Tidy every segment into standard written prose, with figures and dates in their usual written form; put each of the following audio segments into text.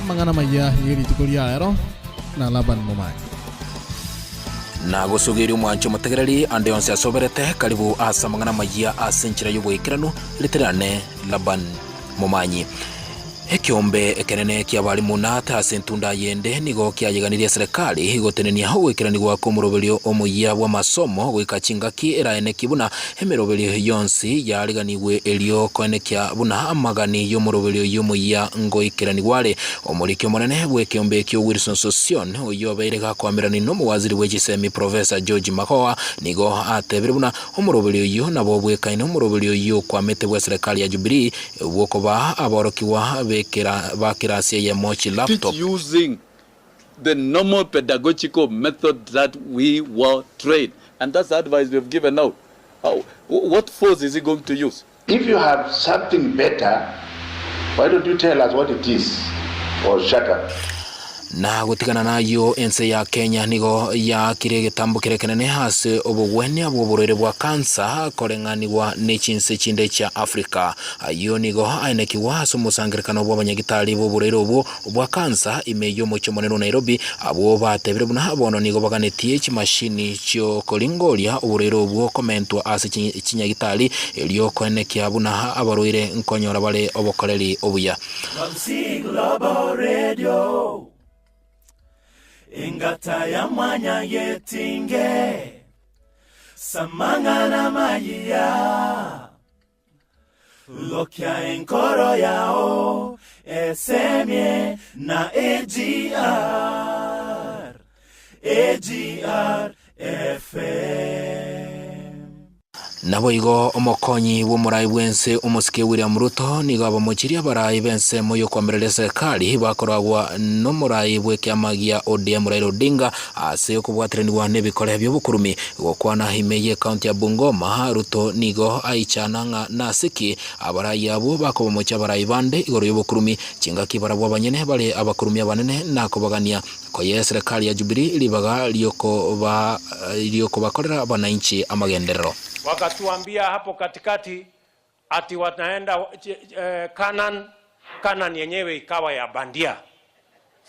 amangana maya yiri tukulia ero na Laban Mumanyi na gusugiri mwancho mutegereri ande onse asoberete karibu asa mangana maya asenchira y'ubwikirano literane Laban Mumanyi. Ekiombe ekenene kia balimu na tasentunda yende nigo kiayeganirie serikali igotenenia gwikirani gwa kumuroberio omuya bwa masomo gwikachingaki eraene kibuna emeroberio yonsi yariganiwe elio konekia buna amagani yomuroberio yomuya ngoikirani gware omurikyo monene bwekiombe kyo Wilson Sossion oyo abairega kwamirani no muwaziri w'egisemi Professor George Makoa nigo atebire buna omuroberio yo nabo bwekaine omuroberio yo kwamete bwa serikali ya Jubilee bwokoba aborokiwa bakirasia ya mochi laptop using the normal pedagogical method that we were trained, and that's the advice we've given out. What force is he going to use? If you have something better, why don't you tell us what it is or shut up? Na gutigana nayo ense ya Kenya nigo ya kire gitambo kirekenene hase obugwene abuburere bwa kansa korenganirwa n'echinse chinde cha Afrika ayo nigo ainekiwa hase musangirikano bw'abanyagitari buburere obo bwa kansa imeyo mucho monero Nairobi abo batebire buna bono nigo baganetie chimashini cyo kolingoria uburere obwo komentwa ase chinyagitari elio konekia buna abaroire nkonyora bale obokoreri obuya Ingata ya mwanya yetinge Samangana mayia Lokya enkoro yao Esemye na AGR FM Nabo igo omokonyi w'umurai bwense umusike William Ruto nigo abamuchiria barai bense moyo kwamerere serikali bakoragwa no murai bwekiamagia ODM Raila Odinga ase okubwatiraniwa n'ebikore by'obukurumi gokwana himeye county ya Bungoma. Ruto nigo aichananga nasiki abarai abo bakobomocha barai bande igoro y'obukurumi chingaki barabwa banyene bale abakurumi abanene nakobagania koye serikali ya Jubilee libaga lioko bakorera abananchi amagenderero. Wakatuambia hapo katikati ati wataenda Canaan yenyewe ikawa ya bandia.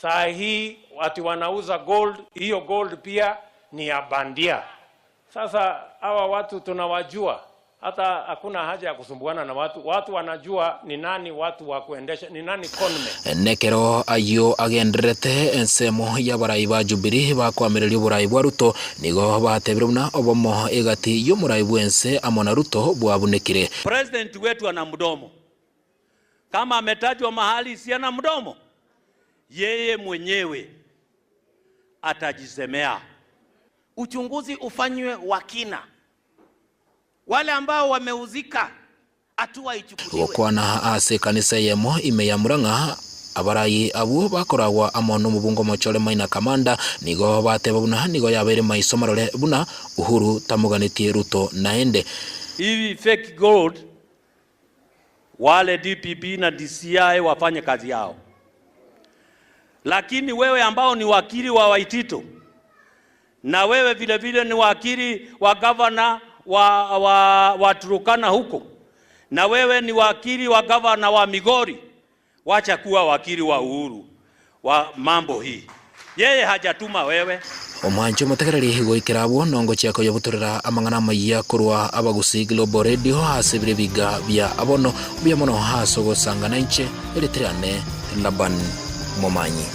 Saa hii ati wanauza gold, hiyo gold pia ni ya bandia. Sasa hawa watu tunawajua, hata hakuna haja ya kusumbuana na watu wanajua ni nani watu wa kuendesha, ni nani conme. Nekero ayo agenderete ensemo ya barai ba Jubilee bakwamireri burai bwa Ruto nigo batebire buna obomo egati yo murai bwense amona Ruto bwabunekire. President wetu ana mdomo, kama ametajwa mahali si ana mdomo, yeye mwenyewe atajisemea. Uchunguzi ufanywe wakina, wale ambao wameuzika hatua ichukuliwe. Gokwana ase kanisa yemo imeyamuranga abarai abo bakoragwa amono mubungo mochole maina kamanda nigo bateba buna nigo yabere maisomarole buna Uhuru tamuganitie Ruto naende. Hivi fake gold wale DPP na DCI wafanye kazi yao, lakini wewe ambao ni wakili wa Waitito na wewe vile vile ni wakili wa governor wa Turukana huko, na wewe ni wakili wa gavana wa Migori, wacha kuwa wakili wa Uhuru wa mambo hii. Yeye hajatuma wewe. Omwancho mutegereri goikirabwo nongo cyako yobuturira amangana maya kurwa abagusi Global Radio hasebire biga bya abono bya mono haso gosangana inche eletrane Laban Mumanyi.